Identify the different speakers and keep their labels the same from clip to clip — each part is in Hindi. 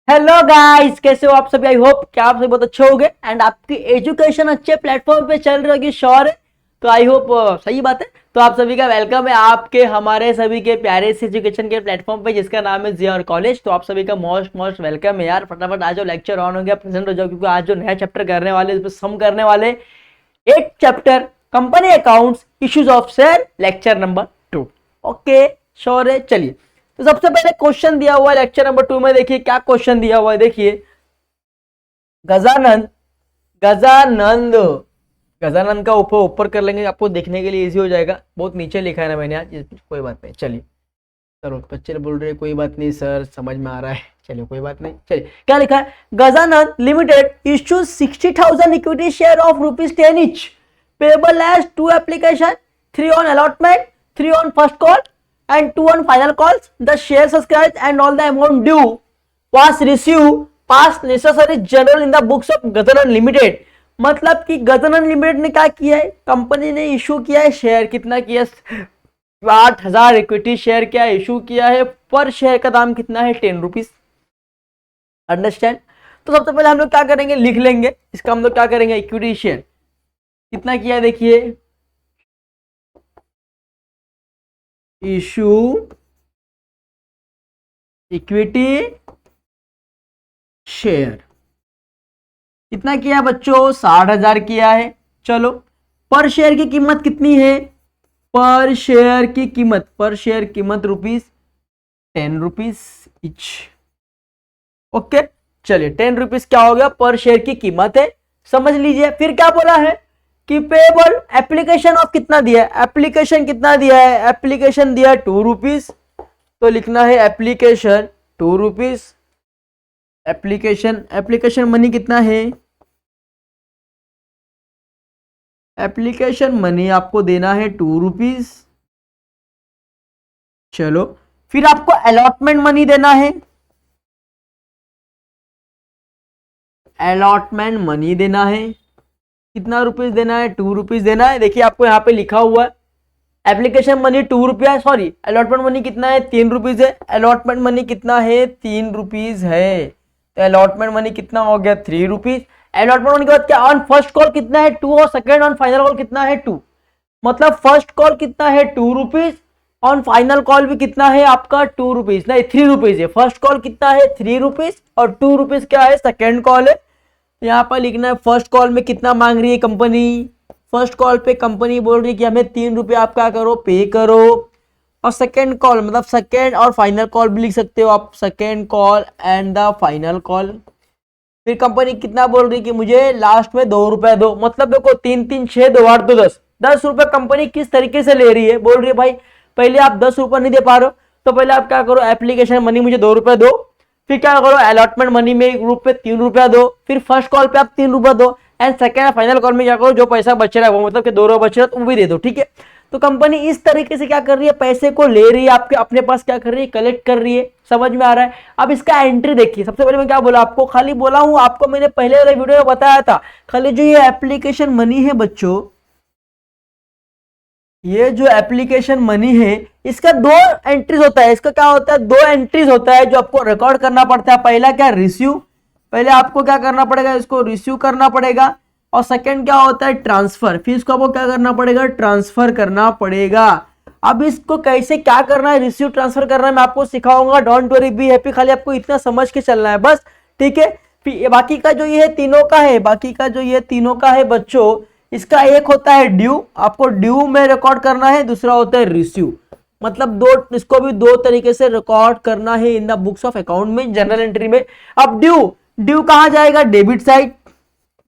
Speaker 1: हेलो गाइस, कैसे हो आप सभी। आई होप कि आप सभी बहुत अच्छे होंगे एंड आपकी एजुकेशन अच्छे प्लेटफॉर्म पे चल रही होगी श्योर है। तो आई होप सही बात है। तो आप सभी का वेलकम है आपके हमारे सभी के प्यारे से एजुकेशन के प्लेटफॉर्म पे जिसका नाम है जिया कॉलेज। तो आप सभी का मोस्ट मोस्ट वेलकम है यार। फटाफट आज लेक्चर ऑन हो गया, प्रेजेंट हो जाओ, क्योंकि आज जो नया चैप्टर करने वाले इसमें सम करने वाले एक chapter company accounts issues of share lecture number 2। Okay sure है। चलिए, तो सबसे पहले क्वेश्चन दिया हुआ है लेक्चर नंबर 2 में। देखिए क्या क्वेश्चन दिया हुआ है। देखिए, गजानंद गजानंद गजानंद का ऊपर कर लेंगे, आपको देखने के लिए इजी हो जाएगा। बहुत नीचे लिखा है ना मैंने आज, कोई बात नहीं। चलिए, चलो बच्चे बोल रहे हैं कोई बात नहीं सर, समझ में आ रहा है। चलिए कोई बात नहीं। चलिए क्या लिखा है। Gajanand limited issue 60,000 equity share of ₹10 each payable as 2 application, 3 on allotment, 3 on first call and 2 on final calls. The share subscribed and all the amount due was received past necessary journal in the books of Gajanand limited. मतलब कि गजानंद लिमिटेड ने क्या किया है, कंपनी ने इशू किया है शेयर। कितना किया, 8,000 इक्विटी शेयर क्या इशू किया है। पर शेयर का दाम कितना है, 10 रुपीज। अंडरस्टैंड। तो सबसे पहले हम लोग क्या करेंगे, लिख लेंगे इसका। हम लोग क्या करेंगे, इक्विटी शेयर कितना किया है। देखिए, इशू इक्विटी शेयर कितना किया बच्चों, 60,000 किया है। चलो, पर शेयर की कीमत कितनी है, पर शेयर की कीमत ₹10 इच। ओके चलिए, 10 रुपीज क्या हो गया, पर शेयर की कीमत है, समझ लीजिए। फिर क्या बोला है कि पेबल एप्लीकेशन ऑफ कितना दिया है, एप्लीकेशन कितना दिया है, एप्लीकेशन दिया है 2 रुपीज। तो लिखना है एप्लीकेशन 2 रुपीज। एप्लीकेशन मनी कितना है, एप्लीकेशन मनी आपको देना है 2 रुपीज। चलो, फिर आपको अलॉटमेंट मनी देना है, अलॉटमेंट मनी देना है। कितना रुपीज देना है, 2 रुपीज देना है। देखिए आपको यहाँ पे लिखा हुआ है एप्लीकेशन मनी 2 रुपया, सॉरी अलॉटमेंट मनी कितना है, 3 रुपीज है। अलॉटमेंट मनी कितना है, 3 रुपीज है। तो अलॉटमेंट मनी कितना हो गया, 3 रुपीज। अलॉटमेंट मनी के बाद क्या, ऑन फर्स्ट कॉल कितना है, 2, और सेकेंड ऑन फाइनल कॉल कितना है, 2। मतलब फर्स्ट कॉल कितना है, 2 रुपीज। ऑन फाइनल कॉल भी कितना है आपका, 2 रुपीज, नहीं 3 रुपीज है। फर्स्ट कॉल कितना है, 3 रुपीज, और 2 रुपीज क्या है, सेकेंड कॉल है। यहाँ पर लिखना है फर्स्ट कॉल में कितना मांग रही है कंपनी। फर्स्ट कॉल पे कंपनी बोल रही है कि हमें 3 रुपये आप क्या करो, पे करो। और सेकेंड कॉल मतलब सेकेंड और फाइनल कॉल भी लिख सकते हो आप, second call and the final call. फिर कंपनी कितना बोल रही है कि मुझे लास्ट में 2 रुपए दो। मतलब देखो 3 3 6 2 8 2 10 रुपए कंपनी किस तरीके से ले रही है, बोल रही है भाई पहले आप 10 रुपए नहीं दे पा रहे हो तो पहले आप क्या करो, एप्लीकेशन मनी मुझे 2 रुपए दो। फिर क्या करो, अलॉटमेंट मनी में एक ग्रुप पे 3 रुपया दो। फिर फर्स्ट कॉल पे आप 3 रुपया दो, एंड सेकेंड फाइनल कॉल में क्या करो, जो पैसा बच रहा है वो मतलब कि 2 रुपये बच रहा है तो वो भी दे दो। ठीक है, तो कंपनी इस तरीके से क्या कर रही है, पैसे को ले रही है आपके अपने पास, क्या कर रही है, कलेक्ट कर रही है। समझ में आ रहा है। अब इसका एंट्री देखिए। सबसे पहले मैं क्या बोला आपको, खाली बोला हूं आपको, मैंने पहले वाले वीडियो में बताया था। खाली जो ये एप्लीकेशन मनी है बच्चों, ये जो एप्लीकेशन मनी है इसका 2 एंट्रीज होता है। इसका क्या होता है, 2 एंट्रीज होता है जो आपको रिकॉर्ड करना पड़ता है। पहला क्या, रिसीव, पहले आपको क्या करना पड़ेगा, इसको रिसीव करना पड़ेगा। और सेकंड क्या होता है, ट्रांसफर। फिर इसको आपको क्या करना पड़ेगा, ट्रांसफर करना पड़ेगा। अब इसको कैसे क्या करना है, रिसीव ट्रांसफर करना है, मैं आपको सिखाऊंगा। Don't worry, be happy. खाली आपको इतना समझ के चलना है बस, ठीक है। फिर बाकी का जो ये तीनों का है, बाकी का जो ये तीनों का है बच्चों, इसका एक होता है ड्यू, आपको ड्यू में रिकॉर्ड करना है। दूसरा होता है रिसीव। मतलब इसको भी 2 तरीके से रिकॉर्ड करना है in the books of account में, जनरल एंट्री में। अब ड्यू कहां जाएगा, डेबिट साइड।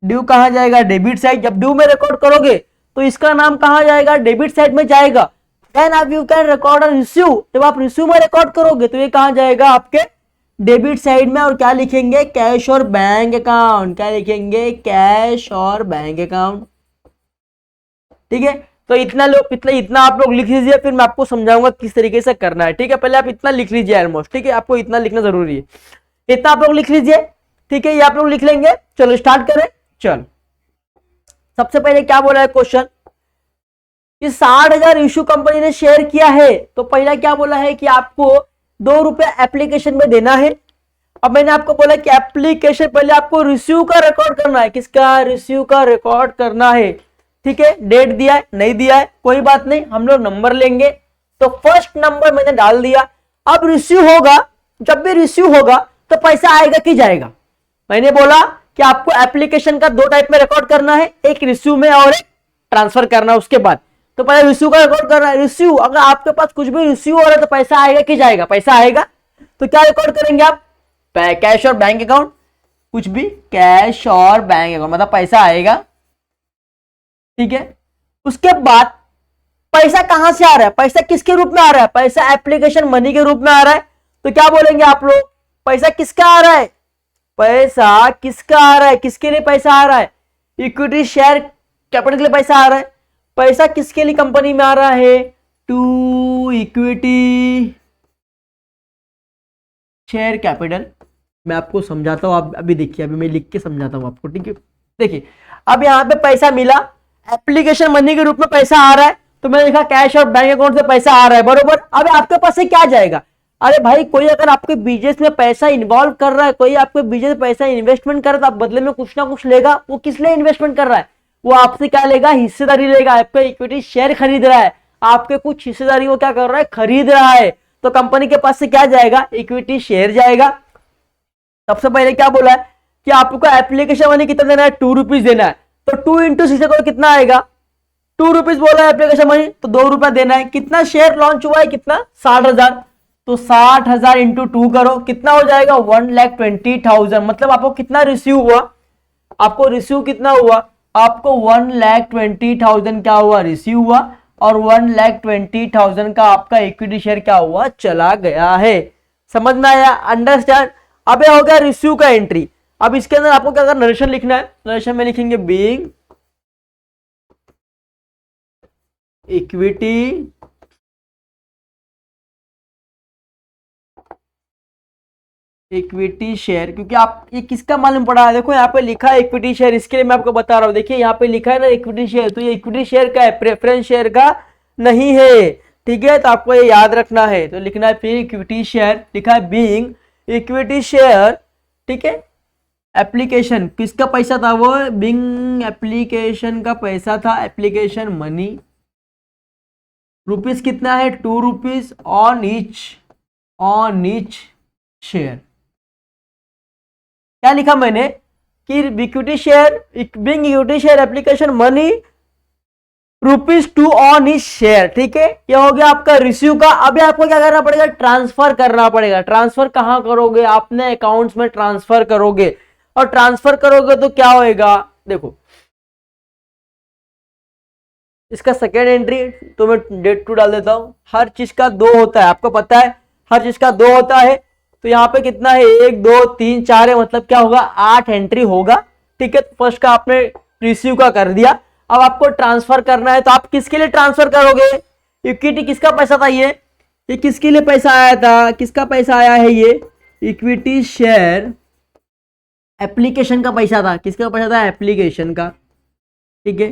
Speaker 1: ड्यू कहां जाएगा, डेबिट साइड। जब ड्यू में रिकॉर्ड करोगे तो इसका नाम कहां जाएगा, डेबिट साइड में जाएगा। देन अब यू कैन रिकॉर्ड रिसीव, जब आप रिसीव में रिकॉर्ड करोगे तो ये कहां जाएगा, आपके डेबिट साइड में। और क्या लिखेंगे, कैश और बैंक अकाउंट। क्या लिखेंगे, कैश और बैंक अकाउंट। ठीक है, तो इतना आप लोग लिख लीजिए, फिर मैं आपको समझाऊंगा किस तरीके से करना है। ठीक है, पहले आप इतना लिख लीजिए ऑलमोस्ट। ठीक है, आपको इतना लिखना जरूरी है, इतना आप लोग लिख लीजिए। ठीक है, ये आप लोग लिख लेंगे। चलो स्टार्ट करें। चलो, सबसे पहले क्या बोला है क्वेश्चन कि 60,000 इशू कंपनी ने शेयर किया है। तो पहला क्या बोला है कि आपको 2 रुपया एप्लीकेशन में देना है अब मैंने आपको बोला कि एप्लीकेशन पहले आपको रिसीव का रिकॉर्ड करना है, किसका, रिसीव का रिकॉर्ड करना है, ठीक है। डेट दिया है, नहीं दिया है, कोई बात नहीं, हम लोग नंबर लेंगे। तो फर्स्ट नंबर मैंने डाल दिया। अब रिसीव होगा, जब भी रिसीव होगा तो पैसा आएगा कि जाएगा। मैंने बोला कि आपको एप्लीकेशन का 2 टाइप में रिकॉर्ड करना है, एक रिसीव में और एक ट्रांसफर करना है उसके बाद। तो पहले रिसीव का रिकॉर्ड करना है। रिसीव, अगर आपके पास कुछ भी रिसीव हो रहा है तो पैसा आएगा कि जाएगा, पैसा आएगा। तो क्या रिकॉर्ड करेंगे आप, कैश और बैंक अकाउंट, कुछ भी कैश और बैंक अकाउंट, मतलब पैसा आएगा, ठीक है। उसके बाद पैसा कहां से आ रहा है, पैसा किसके रूप में आ रहा है, पैसा एप्लीकेशन मनी के रूप में आ रहा है। तो क्या बोलेंगे आप लोग, पैसा किसका आ रहा है, पैसा किसका आ रहा है, किसके लिए पैसा आ रहा है, इक्विटी शेयर कैपिटल के लिए पैसा आ रहा है। पैसा किसके लिए कंपनी में आ रहा है, टू इक्विटी शेयर कैपिटल। मैं आपको समझाता हूं, आप अभी देखिए, अभी मैं लिख के समझाता हूं आपको, ठीक है। देखिए अब यहां पे पैसा मिला, एप्लीकेशन मनी के रूप में पैसा आ रहा है, तो मैंने लिखा कैश और बैंक अकाउंट से पैसा आ रहा है, बरोबर। अब आपके पास से क्या जाएगा, अरे भाई कोई अगर आपके बिजनेस में पैसा इन्वॉल्व कर रहा है, कोई आपके बिजनेस में पैसा इन्वेस्टमेंट कर रहा है, तो आप बदले में कुछ ना कुछ लेगा। वो किस लिए इन्वेस्टमेंट कर रहा है, वो आपसे क्या लेगा, हिस्सेदारी लेगा, आपका इक्विटी शेयर खरीद रहा है, आपके कुछ हिस्सेदारी वो क्या कर रहा है, खरीद रहा है। तो कंपनी के पास से क्या जाएगा, इक्विटी शेयर जाएगा। सबसे पहले क्या बोला है कि आपको एप्लीकेशन मनी कितना देना है, 2 रुपीज देना है। तो 2 इंटू 6 करो कितना आएगा, 2 रुपीज बोला है एप्लीकेशन मनी, तो 2 रुपया देना है। कितना शेयर लॉन्च हुआ है, कितना, 60,000। तो 60,000 इंटू 2 करो, कितना हो जाएगा, 1,20,000। मतलब आपको कितना रिसीव हुआ, आपको रिसीव कितना हुआ, आपको 1,20,000 क्या हुआ, रिसीव हुआ। और 1,20,000 का आपका इक्विटी शेयर क्या हुआ, चला गया है। समझ में आया, अंडरस्टैंड। अब ये हो गया रिसीव का एंट्री। अब इसके अंदर आपको क्या करना, नरेशन लिखना है। नरेशन में लिखेंगे बीइंग इक्विटी इक्विटी शेयर, क्योंकि आप ये किसका मालूम पड़ा है, देखो यहाँ पे लिखा है इक्विटी शेयर, इसके लिए मैं आपको बता रहा हूँ। देखिए यहाँ पे लिखा है ना इक्विटी शेयर, तो ये इक्विटी शेयर का है, प्रेफरेंस शेयर का नहीं है, ठीक है। तो आपको ये याद रखना है, तो लिखना है फिर इक्विटी शेयर, लिखा है बीइंग इक्विटी शेयर, ठीक है। एप्लीकेशन किसका पैसा था, वो बीइंग एप्लीकेशन का पैसा था, एप्लीकेशन मनी, रुपीज कितना है, 2 रुपीज ऑन ईच शेयर। क्या लिखा मैंने कि equity share, being equity share application money ₹2 on each share, ठीक है। ये हो गया आपका रिसीव का। अभी आपको क्या करना पड़ेगा, ट्रांसफर करना पड़ेगा। ट्रांसफर कहां करोगे, अपने अकाउंट्स में ट्रांसफर करोगे। और ट्रांसफर करोगे तो क्या होएगा, देखो इसका सेकेंड एंट्री तो मैं डेट टू डाल देता हूं। हर चीज का 2 होता है, आपको पता है, हर चीज का 2 होता है। तो यहाँ पे कितना है, 1 2 3 4 है, मतलब क्या होगा, 8 एंट्री होगा, ठीक है। फर्स्ट का आपने रिसीव का कर दिया। अब आपको ट्रांसफर करना है, तो आप किसके लिए ट्रांसफर करोगे, इक्विटी किसका पैसा था, ये किसके लिए पैसा आया था, किसका पैसा आया है, ये इक्विटी शेयर एप्लीकेशन का पैसा था। किसका पैसा था, एप्लीकेशन का, ठीक है।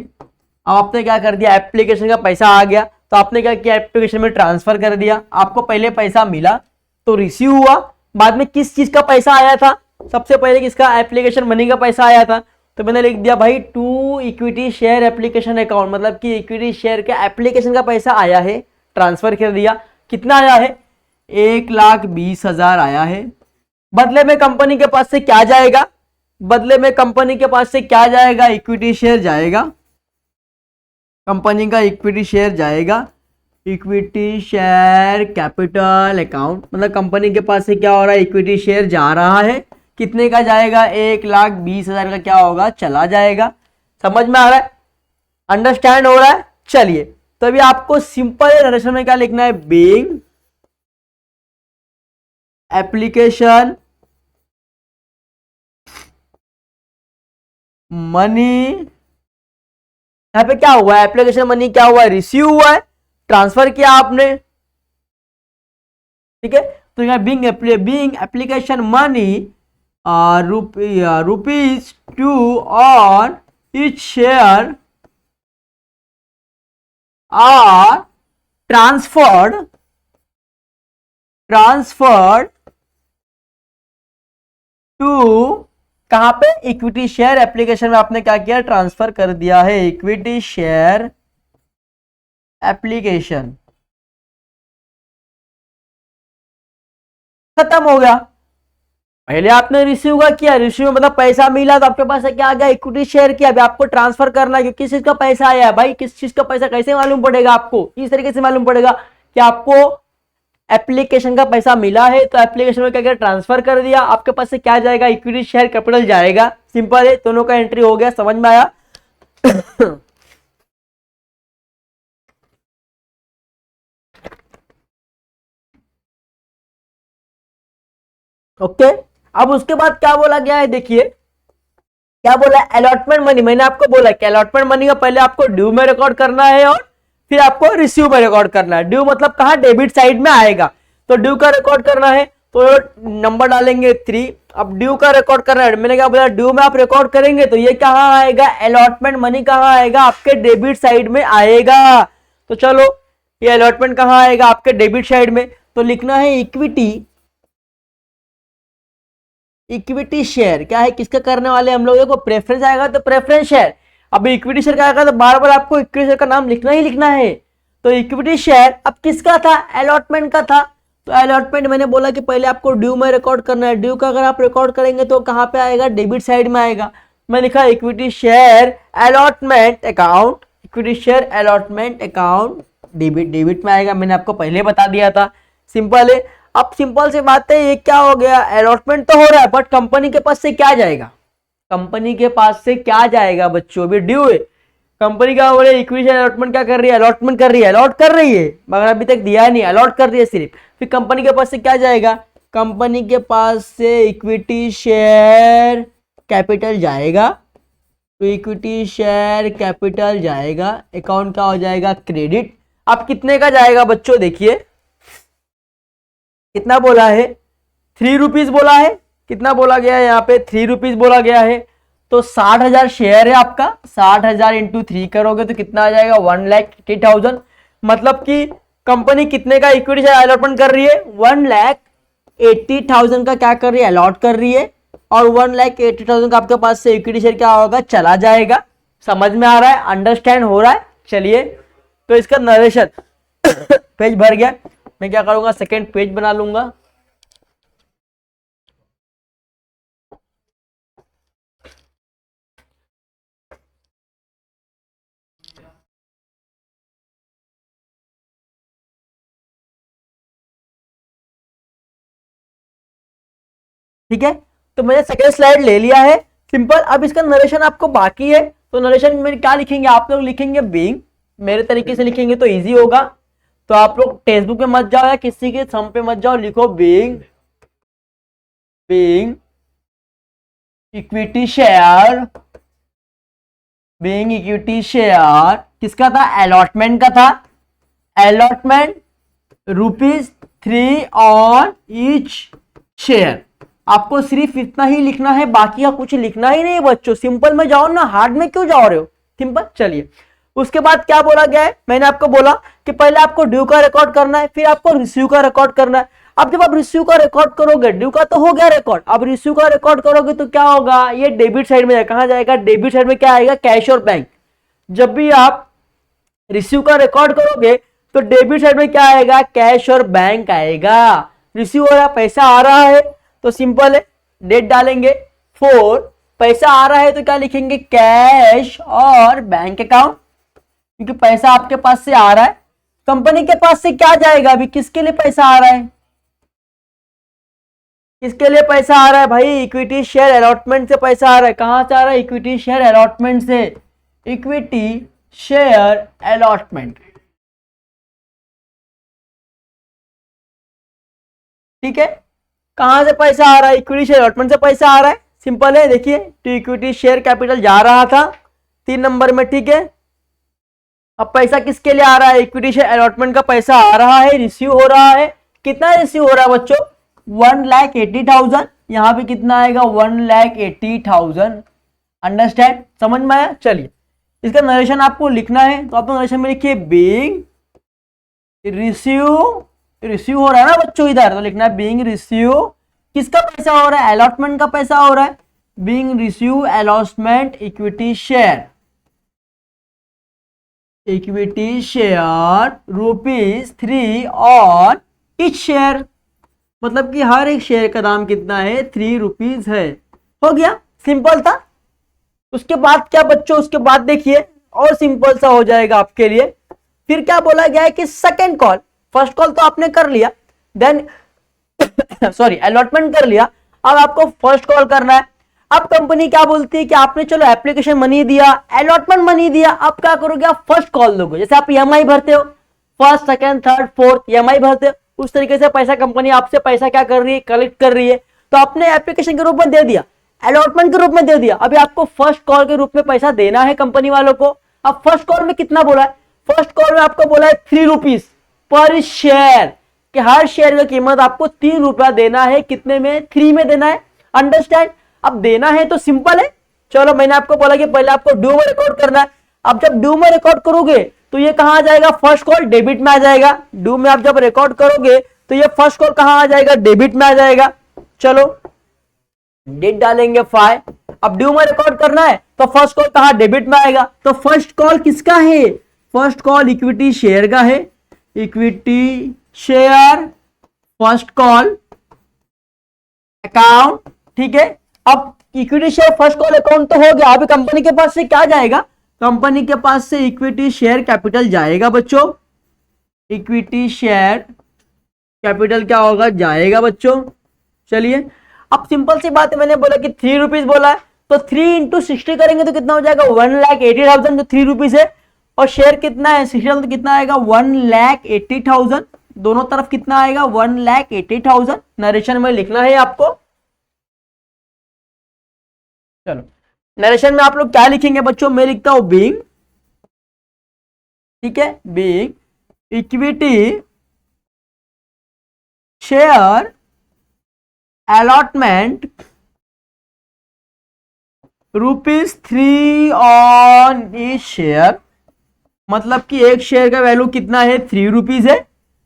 Speaker 1: अब आपने क्या कर दिया, एप्लीकेशन का पैसा आ गया, तो आपने क्या किया, एप्लीकेशन में ट्रांसफर कर दिया। आपको पहले पैसा मिला तो रिसीव हुआ, बाद में किस चीज का पैसा आया था, सबसे पहले किसका, एप्लीकेशन मनी का पैसा आया था। तो मैंने लिख दिया भाई to equity share application account, मतलब कि इक्विटी शेयर के एप्लीकेशन का पैसा आया है, ट्रांसफर कर दिया। कितना आया है, 1,20,000 आया है। बदले में कंपनी के पास से क्या जाएगा, बदले में कंपनी के पास से क्या जाएगा, इक्विटी शेयर जाएगा, कंपनी का इक्विटी शेयर जाएगा। इक्विटी शेयर कैपिटल अकाउंट, मतलब कंपनी के पास से क्या हो रहा है, इक्विटी शेयर जा रहा है। कितने का जाएगा, 1,20,000 का क्या होगा, चला जाएगा। समझ में आ रहा है, अंडरस्टैंड हो रहा है। चलिए तो अभी आपको सिंपल नरेशन में क्या लिखना है, बीइंग एप्लीकेशन मनी, यहां पे क्या हुआ है, एप्लीकेशन मनी क्या हुआ है, रिसीव हुआ है, ट्रांसफर किया आपने, ठीक है। तो यहाँ being application money ₹2 on each share are transferred to कहां पे, इक्विटी शेयर एप्लीकेशन में आपने क्या किया, ट्रांसफर कर दिया है। इक्विटी शेयर एप्लीकेशन खत्म हो गया। पहले आपने रिसीव का किया, रिसीव मतलब पैसा मिला तो आपके पास क्या आ गया, इक्विटी शेयर किया। अभी आपको ट्रांसफर करना है कि किस चीज का पैसा आया है भाई, किस चीज का पैसा कैसे मालूम पड़ेगा आपको, इस तरीके से मालूम पड़ेगा कि आपको एप्लीकेशन का पैसा मिला है। तो एप्लीकेशन में क्या किया, ट्रांसफर कर दिया, आपके पास से क्या जाएगा, इक्विटी शेयर कैपिटल जाएगा। सिंपल है, दोनों का एंट्री हो गया, समझ में आया। ओके अब उसके बाद क्या बोला गया है, देखिए क्या बोला, अलॉटमेंट मनी। मैंने आपको बोला कि अलॉटमेंट मनी का पहले आपको ड्यू में रिकॉर्ड करना है और फिर आपको रिसीव में रिकॉर्ड करना है। ड्यू मतलब कहा, डेबिट साइड में आएगा। तो ड्यू का रिकॉर्ड करना है तो नंबर डालेंगे 3। अब ड्यू का रिकॉर्ड करना है, मैंने क्या बोला, ड्यू में आप रिकॉर्ड करेंगे तो ये कहाँ आएगा, अलॉटमेंट मनी कहाँ आएगा, आपके डेबिट साइड में आएगा। तो चलो ये अलॉटमेंट कहाँ आएगा, आपके डेबिट साइड में। तो लिखना है इक्विटी, इक्विटी शेयर क्या है, किसका करने वाले हम लोग, देखो प्रेफरेंस आएगा तो प्रेफरेंस शेयर। अब इक्विटी शेयर का आएगा तो बार बार आपको इक्विटी शेयर का नाम लिखना ही लिखना है। तो इक्विटी शेयर अब किसका था, अलॉटमेंट का था। तो अलॉटमेंट मैंने बोला कि पहले आपको ड्यू में रिकॉर्ड करना है। ड्यू का अगर आप रिकॉर्ड करेंगे तो कहां पे आएगा, डेबिट साइड में आएगा। मैं लिखा equity share allotment account, equity share allotment account debit, debit में आएगा। मैंने आपको पहले बता दिया था, सिंपल है। अब सिंपल सी बात है, ये क्या हो गया, अलॉटमेंट तो हो रहा है बट कंपनी के पास से क्या जाएगा, कंपनी के पास से क्या जाएगा बच्चों, अभी ड्यू है। कंपनी क्या बोले, इक्विटी अलॉटमेंट क्या कर रही है, अलॉटमेंट कर रही है, अलॉट कर रही है मगर अभी तक दिया नहीं, अलॉट कर रही है सिर्फ। फिर कंपनी के पास से क्या जाएगा, कंपनी के पास से इक्विटी शेयर कैपिटल जाएगा। तो इक्विटी शेयर कैपिटल जाएगा, अकाउंट क्या हो जाएगा, क्रेडिट। अब कितने का जाएगा बच्चों, देखिए कितना बोला है, 3 रुपीज बोला है। कितना बोला गया है यहाँ पे, 3 रुपीज बोला गया है। तो 60,000 शेयर है आपका, 60,000 इंटू 3 करोगे तो कितना आ जाएगा, 1,80,000। मतलब कि कंपनी कितने का इक्विटी शेयर अलॉटमेंट कर रही है, 1,80,000 का क्या कर रही है, अलॉट कर रही है। और 1,80,000 का आपके पास से इक्विटी शेयर क्या होगा, चला जाएगा। समझ में आ रहा है, अंडरस्टैंड हो रहा है। चलिए तो इसका नरेशन पेज भर गया, मैं क्या करूंगा, सेकेंड पेज बना लूंगा। ठीक है, तो मैंने सेकेंड स्लाइड ले लिया है, सिंपल। अब इसका नरेशन आपको बाकी है, तो नरेशन में क्या लिखेंगे, आप लोग लिखेंगे बीइंग, मेरे तरीके से लिखेंगे तो इजी होगा। तो आप लोग टेक्स्ट बुक में मत जाओ या किसी के सम पे मत जाओ, लिखो being, being equity share, being equity share किसका था, अलॉटमेंट का था। Allotment ₹3 on each share. आपको सिर्फ इतना ही लिखना है, बाकी का कुछ लिखना ही नहीं बच्चों। सिंपल में जाओ ना, हार्ड में क्यों जा रहे हो, सिंपल। चलिए उसके बाद क्या बोला गया है, मैंने आपको बोला कि पहले आपको ड्यू का रिकॉर्ड करना है, फिर आपको रिसीव का रिकॉर्ड करना है। अब जब आप रिसीव का रिकॉर्ड करोगे, ड्यू का तो हो गया रिकॉर्ड, अब रिसीव का रिकॉर्ड करोगे तो क्या होगा, ये डेबिट साइड में जाएगा। कहां जाएगा, डेबिट साइड में क्या आएगा, कैश और बैंक। जब भी आप रिसीव का रिकॉर्ड करोगे तो डेबिट साइड में क्या आएगा, कैश और बैंक आएगा। रिसीव हो रहा, पैसा आ रहा है तो सिंपल है, डेट डालेंगे 4, पैसा आ रहा है तो क्या लिखेंगे, कैश और बैंक अकाउंट, क्योंकि पैसा आपके पास से आ रहा है। कंपनी के पास से क्या जाएगा, अभी किसके लिए पैसा आ रहा है, किसके लिए पैसा आ रहा है भाई, इक्विटी शेयर अलॉटमेंट से पैसा आ रहा है। कहां से आ रहा है, इक्विटी शेयर अलॉटमेंट से, इक्विटी शेयर अलॉटमेंट। ठीक है, कहां से पैसा आ रहा है, इक्विटी शेयर अलॉटमेंट से पैसा आ रहा है। सिंपल है, देखिए तो इक्विटी शेयर कैपिटल जा रहा था 3 नंबर में, ठीक है। अब पैसा किसके लिए आ रहा है, इक्विटी शेयर अलॉटमेंट का पैसा आ रहा है, रिसीव हो रहा है। कितना रिसीव हो रहा है बच्चों, 1,80,000। यहाँ पे कितना आएगा, 1,80,000। अंडरस्टैंड, समझ में आया। चलिए इसका नरेशन आपको लिखना है, तो आप नरेशन में लिखिए बीइंग रिसीव, रिसीव हो रहा है ना बच्चों इधर, तो लिखना है बीइंग रिसीव किसका पैसा हो रहा है? अलॉटमेंट का पैसा हो रहा है। Being receive allotment equity share, equity share ₹3 on each share, मतलब कि हर एक शेयर का दाम कितना है? ₹3 है। हो गया, सिंपल था। उसके बाद क्या बच्चों, उसके बाद देखिए और सिंपल सा हो जाएगा आपके लिए। फिर क्या बोला गया है कि सेकंड कॉल, फर्स्ट कॉल तो आपने कर लिया, देन सॉरी अलॉटमेंट कर लिया, अब आपको फर्स्ट कॉल करना है। अब कंपनी क्या बोलती है कि आपने चलो एप्लीकेशन मनी दिया, अलॉटमेंट मनी दिया, अब क्या करोगे? आप फर्स्ट कॉल दोगे। जैसे आप ईएमआई भरते हो, first second third fourth EMI भरते हो, उस तरीके से पैसा कंपनी आपसे पैसा क्या कर रही है? कलेक्ट कर रही है। तो आपने एप्लीकेशन के रूप में दे दिया, अलॉटमेंट के रूप में दे दिया, अभी आपको फर्स्ट कॉल के रूप में पैसा देना है कंपनी वालों को। अब फर्स्ट कॉल में कितना बोला है? फर्स्ट कॉल में आपको बोला है ₹3 पर शेयर, कि हर शेयर की कीमत आपको ₹3 देना है। कितने में? 3 में देना है। अंडरस्टैंड? अब देना है तो सिंपल है। चलो मैंने आपको बोला कि पहले आपको ड्यू में रिकॉर्ड करना है। अब जब ड्यू में रिकॉर्ड करोगे तो ये कहां आ जाएगा? फर्स्ट कॉल डेबिट में आ जाएगा। ड्यू में आप जब रिकॉर्ड करोगे तो ये फर्स्ट कॉल कहां आ जाएगा? डेबिट में आ जाएगा। चलो डेट डालेंगे 5। अब ड्यू में रिकॉर्ड करना है तो फर्स्ट कॉल कहां? डेबिट में आएगा। तो फर्स्ट कॉल किसका है? फर्स्ट कॉल इक्विटी शेयर का है। Equity share first call account, ठीक है। अब equity share first call account तो हो गया। अभी कंपनी के पास से क्या जाएगा? कंपनी के पास से इक्विटी शेयर कैपिटल जाएगा बच्चों। इक्विटी शेयर कैपिटल क्या होगा? जाएगा बच्चों। चलिए अब सिंपल सी बात है, मैंने बोला कि ₹3 बोला है तो 3 × 60 करेंगे तो कितना हो जाएगा? 1,80,000 जो ₹3 है, और शेयर कितना है? 60,000 तो कितना आएगा? 1,80,000। दोनों तरफ कितना आएगा? 1,80,000। नरेशन में लिखना है आपको। चलो नरेशन में आप लोग क्या लिखेंगे बच्चों? मैं लिखता हूं बीइंग, ठीक है, being equity share allotment ₹3 on each share, मतलब कि एक शेयर का वैल्यू कितना है? ₹3 है।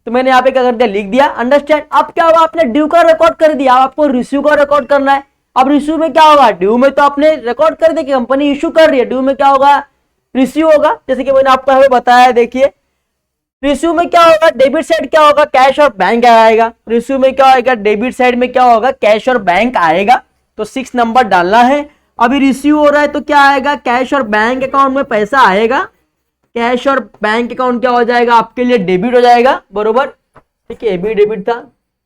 Speaker 1: तो मैंने यहाँ पे क्या कर दिया? लिख दिया। अंडरस्टैंड? अब क्या हुआ? आपने ड्यू का रिकॉर्ड कर दिया, अब आपको रिसीव का रिकॉर्ड करना है। अब रिसीव में क्या होगा? ड्यू में तो आपने रिकॉर्ड कर दिया कि कंपनी इश्यू कर रही है, ड्यू में क्या होगा? रिसीव होगा। जैसे कि मैंने आपको बताया है, देखिए रिसीव में क्या होगा? डेबिट साइड क्या होगा? कैश और बैंक आएगा। रिसीव में क्या आएगा? डेबिट साइड में क्या होगा? कैश और बैंक आएगा। तो 6 नंबर डालना है। अभी रिसीव हो रहा है तो क्या आएगा? कैश और बैंक अकाउंट में पैसा आएगा। कैश और बैंक अकाउंट क्या हो जाएगा? आपके लिए डेबिट हो जाएगा, बरोबर, ठीक है, भी डेबिट था,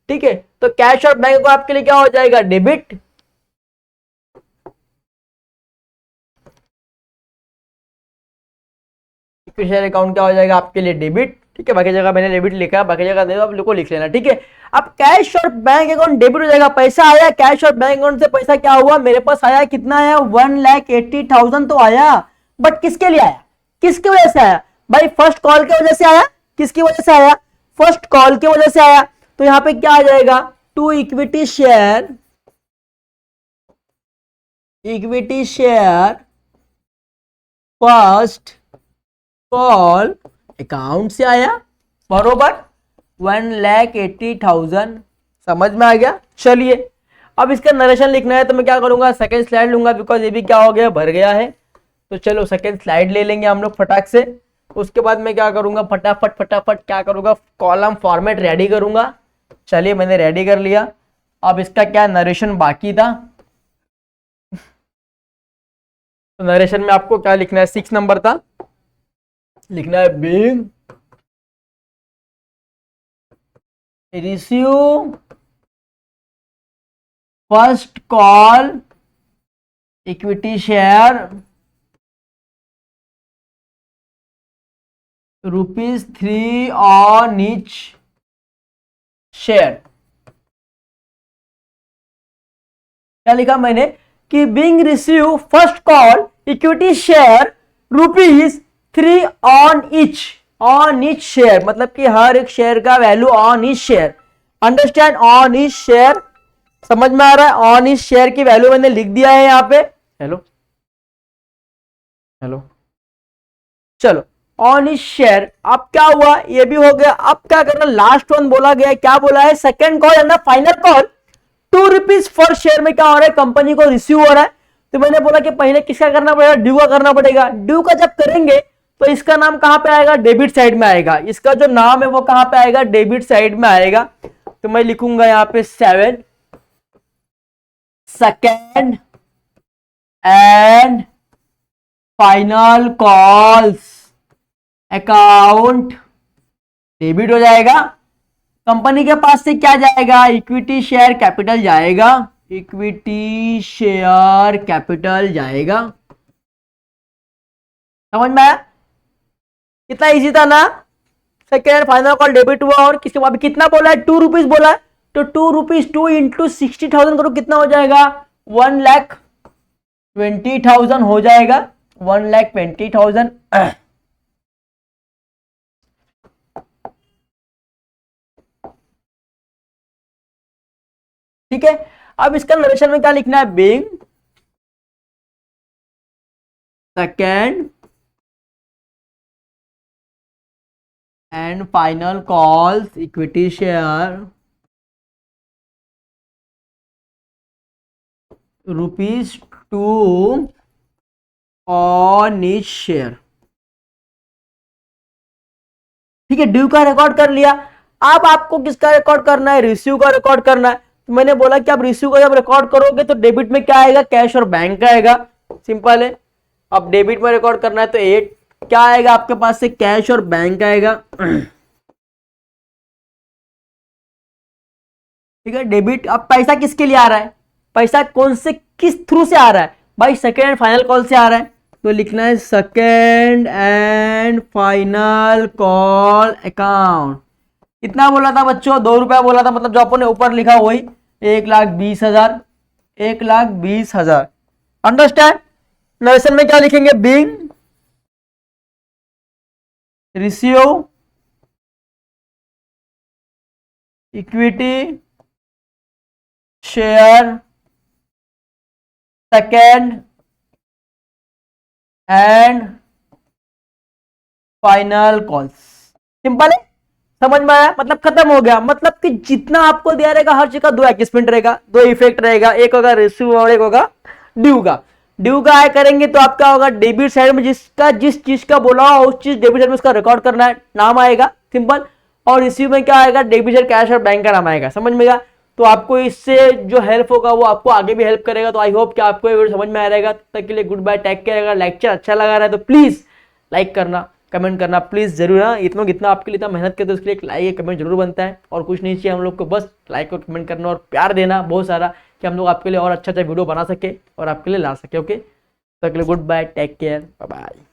Speaker 1: ठीक है। तो कैश और बैंक अकाउंट आपके लिए क्या हो जाएगा? डेबिट। शेयर अकाउंट क्या हो जाएगा? आपके लिए डेबिट, ठीक है। बाकी जगह मैंने डेबिट लिखा है, बाकी जगह आप लोग को लिख लेना, ठीक है। अब कैश और बैंक अकाउंट डेबिट हो जाएगा। पैसा आया कैश और बैंक अकाउंट से, पैसा क्या हुआ? मेरे पास आया, कितना आया? 1,80,000 तो आया, बट किसके लिए आया? किसकी वजह से आया भाई? फर्स्ट कॉल की वजह से आया। किसकी वजह से आया? फर्स्ट कॉल की वजह से आया। तो यहां पे क्या आ जाएगा? To equity share, equity share first call account से आया, बरोबर, 1,80,000। समझ में आ गया? चलिए अब इसका नरेशन लिखना है तो मैं क्या करूंगा? सेकंड स्लाइड लूंगा, बिकॉज ये भी क्या हो गया? भर गया है। तो चलो सेकंड स्लाइड ले लेंगे हम लोग फटाक से। उसके बाद मैं क्या करूंगा? फटाफट फटाफट क्या करूंगा? कॉलम फॉर्मेट रेडी करूंगा। चलिए मैंने रेडी कर लिया। अब इसका क्या नरेशन बाकी था? तो नरेशन में आपको क्या लिखना है? 6 नंबर था, लिखना है being receive first call equity share ₹3 on each share. क्या लिखा मैंने? कि being receive first call equity share ₹3 on each share, मतलब कि हर एक शेयर का value on each share. Understand? On each share, समझ में आ रहा है? ऑन ईच शेयर की वैल्यू मैंने लिख दिया है यहां पे। हेलो हेलो, चलो ऑन ईच शेयर। अब क्या हुआ? ये भी हो गया। अब क्या करना? लास्ट वन बोला गया, क्या बोला है? Second call and final call ₹2 पर शेयर में क्या हो रहा है, कंपनी को रिसीव हो रहा है। तो मैंने बोला कि पहले किसका करना पड़ेगा, ड्यू का करना पड़ेगा। ड्यू का जब करेंगे तो इसका नाम कहां पे आएगा, डेबिट साइड में आएगा। इसका जो नाम है वो कहां पे आएगा, डेबिट साइड में आएगा। तो मैं लिखूंगा यहां पे 7 second and final calls account debit हो जाएगा। कंपनी के पास से क्या जाएगा, इक्विटी शेयर कैपिटल जाएगा, इक्विटी शेयर कैपिटल जाएगा। समझ में आया, कितना इजी था ना। सेकेंड फाइनल कॉल डेबिट हुआ और किसके बाद कितना बोला है, ₹2 बोला है। तो ₹2 2 इंटू 60,000 करो, कितना हो जाएगा, 1,20,000 हो जाएगा, 1,20,000। ठीक है, अब इसका नरेशन में क्या लिखना है, being second and final calls equity share ₹2 on each share. ठीक है, ड्यू का रिकॉर्ड कर लिया। अब आपको किसका रिकॉर्ड करना है, रिसीव का रिकॉर्ड करना है। तो मैंने बोला कि आप रिसीव का जब रिकॉर्ड करोगे तो डेबिट में क्या आएगा, कैश और बैंक का आएगा। सिंपल है, अब डेबिट में रिकॉर्ड करना है तो 8 क्या आएगा आपके पास से, कैश और बैंक आएगा। ठीक है, डेबिट। अब पैसा किसके लिए आ रहा है, पैसा कौन से किस थ्रू से आ रहा है भाई, सेकेंड एंड फाइनल कॉल से आ रहा है। तो लिखना है second and final call account. कितना बोला था बच्चों, ₹2 बोला था, मतलब जो अपन ने ऊपर लिखा वही 1,20,000, 1,20,000। अंडरस्टैंड। नरेशन में क्या लिखेंगे, being receive equity share second and final calls. Simple है, समझ में आया, मतलब खत्म हो गया। मतलब कि जितना आपको दिया रहेगा हर चीज का 2 एडजस्टमेंट रहेगा, 2 इफेक्ट रहेगा, एक होगा रिसीव और एक होगा ड्यू का। ड्यू का आय करेंगे तो आपका होगा डेबिट साइड में जिसका जिस चीज का बोला हो उस चीज डेबिट साइड में उसका रिकॉर्ड करना है, नाम आएगा सिंपल। और रिसीव में क्या आएगा, डेबिट साइड कैश और बैंक का नाम आएगा। समझ में गया। तो आपको इससे जो हेल्प होगा वो आपको आगे भी हेल्प करेगा। तो आई होप कि आपको ये वीडियो समझ में आ रहेगा। तब तक के लिए गुड बाय, टेक केयर। अगर लेक्चर अच्छा लगा रहा है तो प्लीज लाइक करना, कमेंट करना प्लीज जरूर। हाँ, इतना आपके लिए इतना मेहनत करते हैं उसके लिए एक लाइक कमेंट जरूर बनता है। और कुछ नहीं चाहिए हम लोग को, बस लाइक और कमेंट करना और प्यार देना बहुत सारा, कि हम लोग आपके लिए और अच्छा वीडियो बना सके और आपके लिए ला सके। ओके, तब तक के लिए good bye, take care, bye bye.